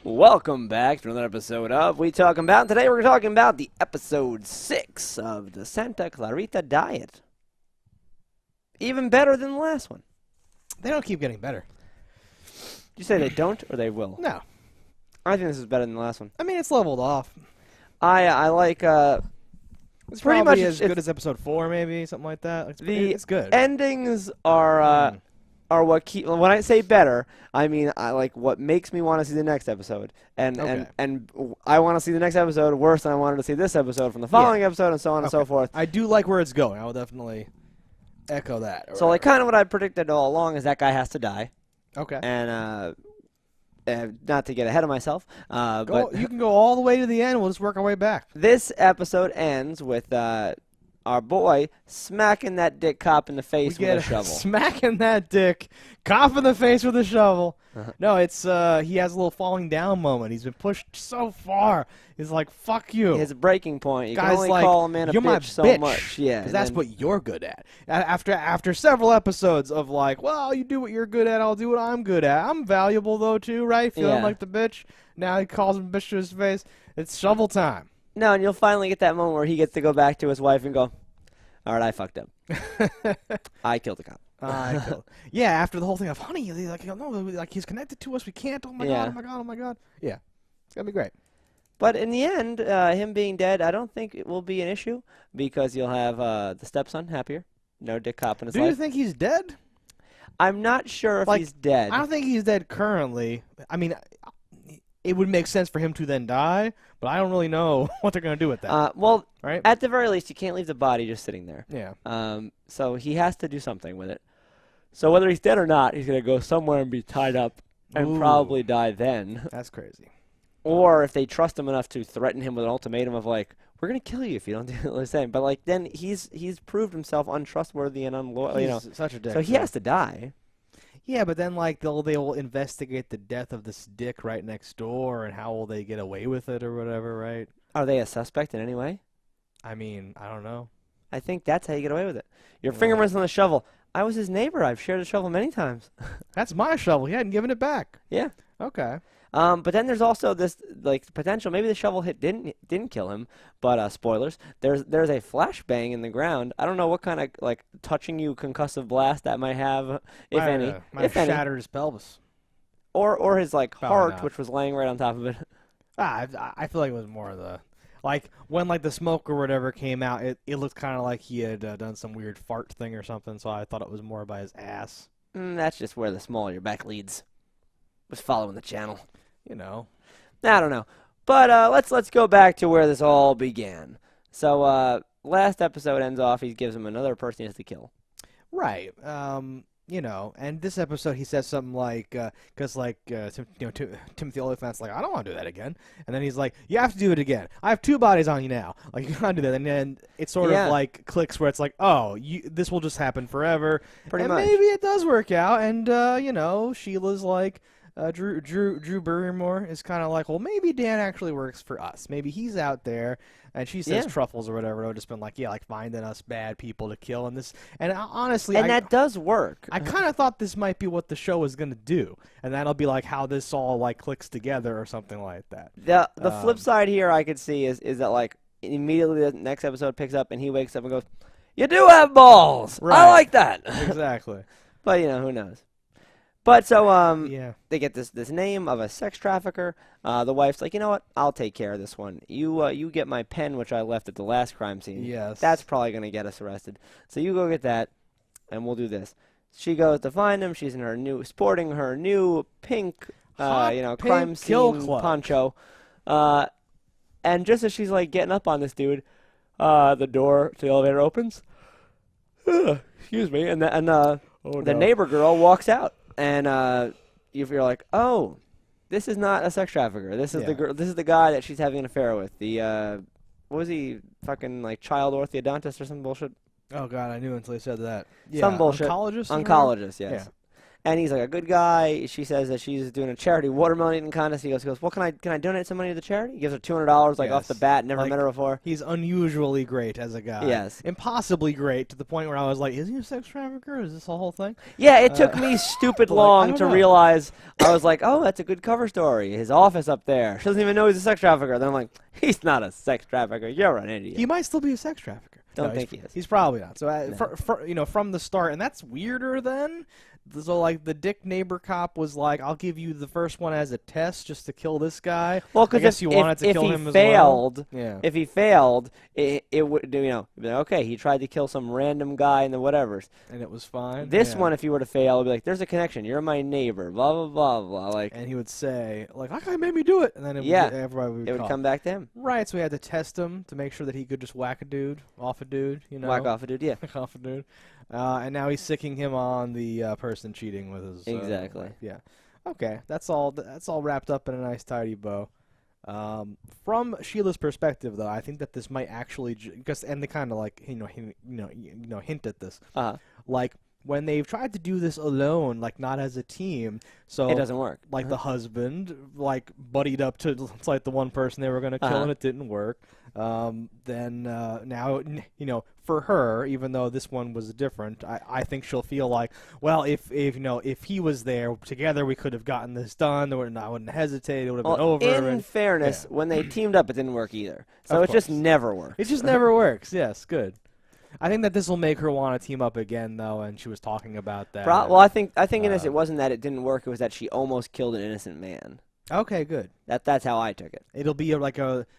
Welcome back to another episode of We Talking About. Today we're talking about the episode 6 of the Santa Clarita Diet. Even better than the last one. They don't keep getting better. Did you say they don't or they will? No. I think this is better than the last one. I mean, it's leveled off. I like, It's pretty probably much as good as episode 4, maybe, something like that. It's good. Endings are what keep. When I say better, I mean I like what makes me want to see the next episode, and I want to see the next episode worse than I wanted to see this episode from the following episode, and so on and so forth. I do like where it's going. I will definitely echo that. So like kind of what I predicted all along is that guy has to die. Okay. And not to get ahead of myself, but you can go all the way to the end. We'll just work our way back. This episode ends with our boy smacking that dick cop in the face with a shovel. Smacking that dick cop in the face with a shovel. No, it's he has a little falling down moment. He's been pushed so far. He's like, fuck you. His breaking point. You Guy's can only like, call a man a you're my bitch so bitch. much. Yeah, because that's what you're good at. After several episodes of like, well, you do what you're good at, I'll do what I'm good at. I'm valuable though too, right? Feeling like the bitch. Now he calls him bitch to his face. It's shovel time. No, and you'll finally get that moment where he gets to go back to his wife and go, all right, I fucked up. I killed the cop. Yeah, after the whole thing of, honey, like, no, like he's connected to us. We can't. Oh my god. Oh my god. Oh my god. Yeah, it's gonna be great. But in the end, him being dead, I don't think it will be an issue because you'll have the stepson happier. No dick cop in his life. Do you think he's dead? I'm not sure if he's dead. I don't think he's dead currently. I mean, it would make sense for him to then die, but I don't really know what they're going to do with that. Well, right? At the very least, you can't leave the body just sitting there. Yeah. So he has to do something with it. So whether he's dead or not, he's going to go somewhere and be tied up and probably die then. That's crazy. Or if they trust him enough to threaten him with an ultimatum of like, we're going to kill you if you don't do what we're saying. But like then he's proved himself untrustworthy and unloyal. You know, such a dick. So he has to die. Yeah, but then like they will investigate the death of this dick right next door, and how will they get away with it or whatever, right? Are they a suspect in any way? I mean, I don't know. I think that's how you get away with it. Your fingerprints on the shovel. I was his neighbor. I've shared a shovel many times. That's my shovel. He hadn't given it back. Yeah. Okay. But then there's also this like potential. Maybe the shovel hit didn't kill him, but spoilers. There's a flashbang in the ground. I don't know what kind of like touching you concussive blast that might have, if any. Might have shattered his pelvis. Or his like heart, not. which was laying right on top of it. I feel like it was more of the like when like the smoke or whatever came out. It looked kind of like he had done some weird fart thing or something. So I thought it was more by his ass. That's just where the smaller your back leads. Was following the channel. You know. I don't know. But let's go back to where this all began. So last episode ends off. He gives him another person he has to kill. Right. You know, and this episode he says something like, because like Timothy Olyphant's like, I don't want to do that again, and then he's like, you have to do it again. I have 2 bodies on you now. Like you can't do that, and then it sort of like clicks where it's like, oh, this will just happen forever. Pretty much. Maybe it does work out, and you know, Sheila's like. Drew Barrymore is kind of like, well, maybe Dan actually works for us. Maybe he's out there, and she says truffles or whatever. It would just been like, yeah, like finding us bad people to kill, and this, and honestly, that does work. I kind of thought this might be what the show was gonna do, and that'll be like how this all like clicks together or something like that. The flip side here I could see is that like immediately the next episode picks up and he wakes up and goes, you do have balls. Right. I like that. Exactly. But you know, who knows. But so they get this name of a sex trafficker. The wife's like, you know what? I'll take care of this one. You get my pen, which I left at the last crime scene. Yes. That's probably gonna get us arrested. So you go get that, and we'll do this. She goes to find him. She's in her sporting her new pink, crime scene poncho. And just as she's like getting up on this dude, the door to the elevator opens. Excuse me, and the neighbor girl walks out. And you're like, oh, this is not a sex trafficker. This is the girl. This is the guy that she's having an affair with. The what was he? Fucking like child orthodontist or some bullshit. Oh god, I knew until he said that. Yeah, some bullshit. Oncologist. Oncologist, yes. And he's like a good guy. She says that she's doing a charity watermelon eating contest. He goes, well, can I donate some money to the charity? He gives her $200 like off the bat. Never met her before. He's unusually great as a guy. Yes. Impossibly great to the point where I was like, is he a sex trafficker? Is this the whole thing? Yeah, it took me stupid long to realize. I was like, oh, that's a good cover story. His office up there. She doesn't even know he's a sex trafficker. Then I'm like, he's not a sex trafficker. You're an idiot. He might still be a sex trafficker. Don't think he is. He's probably not. So, from the start, and that's weirder then. So, like, the dick neighbor cop was like, I'll give you the first one as a test just to kill this guy. Well, because if he failed, it would, okay, he tried to kill some random guy in the whatevers. And it was fine. This one, if he were to fail, it would be like, there's a connection. You're my neighbor, blah, blah, blah, blah. Like, and he would say, like, that guy made me do it. And then everybody would come back to him. Right, so we had to test him to make sure that he could just whack a dude, off a dude, Whack off a dude, yeah. Whack off a dude. And now he's sicking him on the person cheating with his exactly. Yeah. Okay, that's all wrapped up in a nice tidy bow. From Sheila's perspective, though, I think that this might actually and they kind of like hint at this. Like when they've tried to do this alone, like not as a team, so it doesn't work. Like the husband, like buddied up to like the one person they were going to kill, and it didn't work. Then now, for her, even though this one was different, I think she'll feel like, well, if he was there together, we could have gotten this done. I wouldn't hesitate. It would have been over. In fairness, when they teamed up, it didn't work either. So it just never works. It just never works. Yes, good. I think that this will make her want to team up again, though, and she was talking about that. Well, I think in this, it wasn't that it didn't work. It was that she almost killed an innocent man. Okay, good. That's how I took it. It'll be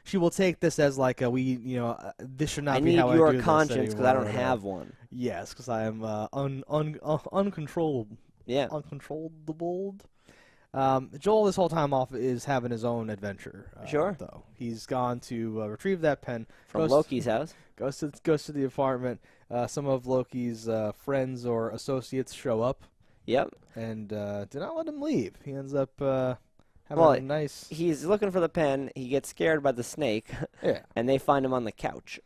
she will take this as like this should not be how I do this. I need your conscience because I don't have one. Yes, because I am uncontrollable. Yeah. Uncontrollable. Joel this whole time off is having his own adventure. Sure. Though he's gone to retrieve that pen from Loki's house. Goes to the apartment. Some of Loki's friends or associates show up. Yep. And do not let him leave. He ends up having a nice. He's looking for the pen. He gets scared by the snake. Yeah. And they find him on the couch.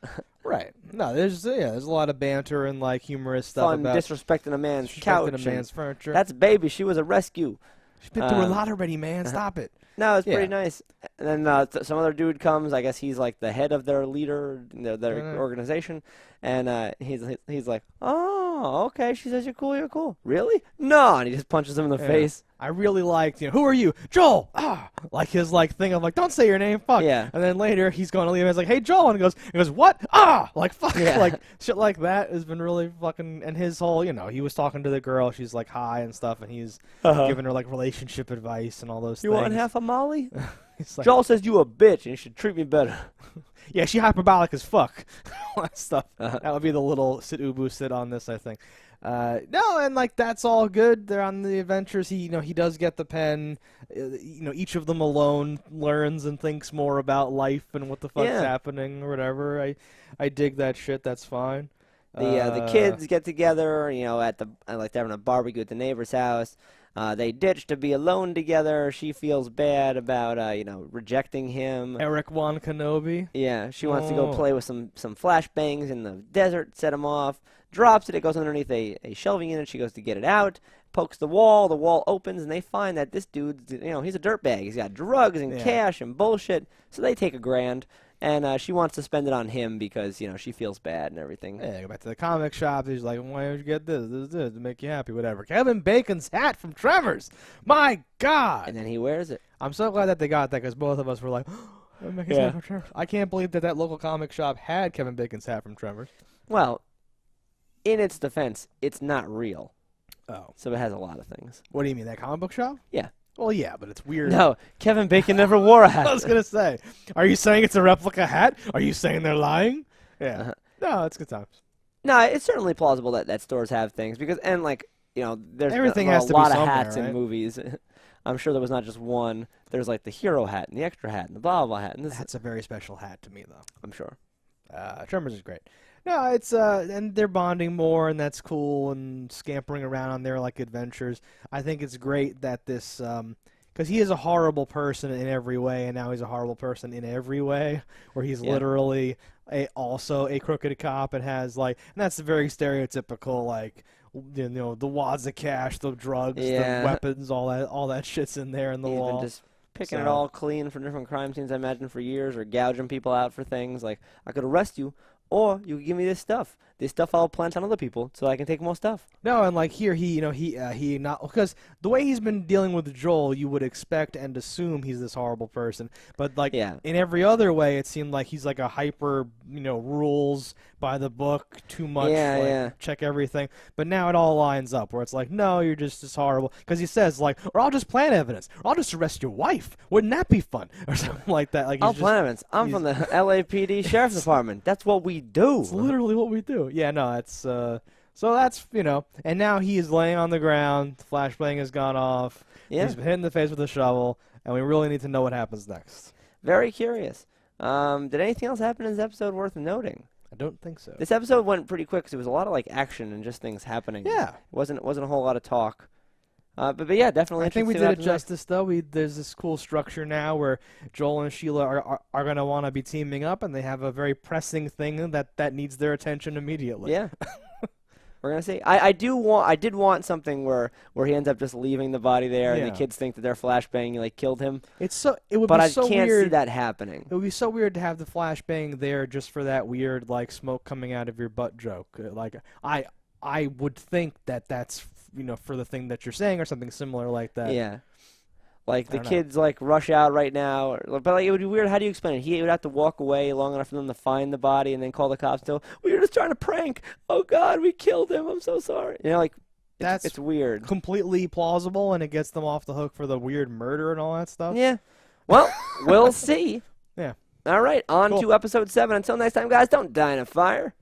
Right. No, there's a lot of banter and like humorous stuff about disrespecting a man's couch, a man's furniture. That's baby. She was a rescue. She's been through a lot already, man. Stop it. No, it's pretty nice. And then some other dude comes. I guess he's like the head of their leader, their organization. And he's like, oh, okay. She says you're cool. You're cool. Really? No. And he just punches him in the face. I really liked, who are you? Joel! Like his thing of like, don't say your name, fuck. Yeah. And then later he's going to leave and he's like, hey, Joel. And he goes, what? Like, fuck. Yeah. Like, shit like that has been really fucking, and his whole, he was talking to the girl. She's like high and stuff. And he's giving her like relationship advice and all those things. You want half a Molly? Like, Joel says you a bitch and you should treat me better. Yeah, she hyperbolic as fuck. All that stuff. That would be the little sit-ubu sit on this, I think. No, and like that's all good. They're on the adventures. He does get the pen. Each of them alone learns and thinks more about life and what the fuck's happening or whatever. I dig that shit. That's fine. The kids get together. At they're having a barbecue at the neighbor's house. They ditch to be alone together. She feels bad about rejecting him. Eric Wan Kenobi. Yeah, she wants to go play with some flashbangs in the desert. Set him off. Drops it. It goes underneath a shelving unit. She goes to get it out. Pokes the wall. The wall opens, and they find that this dude's he's a dirtbag. He's got drugs and cash and bullshit. So they take $1,000. And she wants to spend it on him because, she feels bad and everything. Yeah, go back to the comic shop. He's like, why don't you get this to make you happy, whatever. Kevin Bacon's hat from Tremors. My God. And then he wears it. I'm so glad that they got that because both of us were like, hat from Tremors. I can't believe that local comic shop had Kevin Bacon's hat from Tremors. Well, in its defense, it's not real. Oh. So it has a lot of things. What do you mean, that comic book shop? Yeah. Well, yeah, but it's weird. No, Kevin Bacon never wore a hat. I was going to say, are you saying it's a replica hat? Are you saying they're lying? Yeah. No, it's good times. No, it's certainly plausible that stores have things because, and there's everything a has to lot be of hats right? in movies. I'm sure there was not just one. There's like the hero hat and the extra hat and the blah blah hat. And that's a very special hat to me, though. I'm sure. Tremors is great. No, it's and they're bonding more, and that's cool, and scampering around on their like adventures. I think it's great that this, because he is a horrible person in every way, and now he's a horrible person in every way, where he's literally also a crooked cop and has and that's a very stereotypical the wads of cash, the drugs, the weapons, all that shit's in there in the wall. Been just picking it all clean from different crime scenes, I imagine, for years, or gouging people out for things. Like, I could arrest you, or you could give me this stuff. This stuff I'll plant on other people so I can take more stuff. No, and like here, he not, because the way he's been dealing with Joel, you would expect and assume he's this horrible person. But like in every other way, it seemed like he's like a hyper, rules by the book, too much, check everything. But now it all lines up where it's like, no, you're just as horrible. Because he says like, or I'll just plant evidence, or I'll just arrest your wife. Wouldn't that be fun? Or something like that. Like I'll plant evidence. I'm from the LAPD Sheriff's Department. That's what we do. It's literally what we do. Yeah, no, it's so that's and now he is laying on the ground. The flashbang has gone off. Yeah. He's been hit in the face with a shovel, and we really need to know what happens next. Very curious. Did anything else happen in this episode worth noting? I don't think so. This episode went pretty quick because it was a lot of like action and just things happening. Yeah, it wasn't a whole lot of talk. But yeah, definitely. I think we did it justice though. There's this cool structure now where Joel and Sheila are going to want to be teaming up, and they have a very pressing thing that needs their attention immediately. Yeah. We're gonna see. I did want something where he ends up just leaving the body there, and the kids think that their flashbang like killed him. It would but be I so can't weird. see that happening. It would be so weird to have the flashbang there just for that weird like smoke coming out of your butt joke. Like I would think that's for the thing that you're saying or something similar like that. Yeah. Like the kids like rush out right now, but like it would be weird. How do you explain it? He would have to walk away long enough for them to find the body and then call the cops. We were just trying to prank. Oh God, we killed him. I'm so sorry. Like it's weird. Completely plausible, and it gets them off the hook for the weird murder and all that stuff. Yeah. Well, we'll see. Yeah. All right, on to episode 7. Until next time, guys. Don't die in a fire.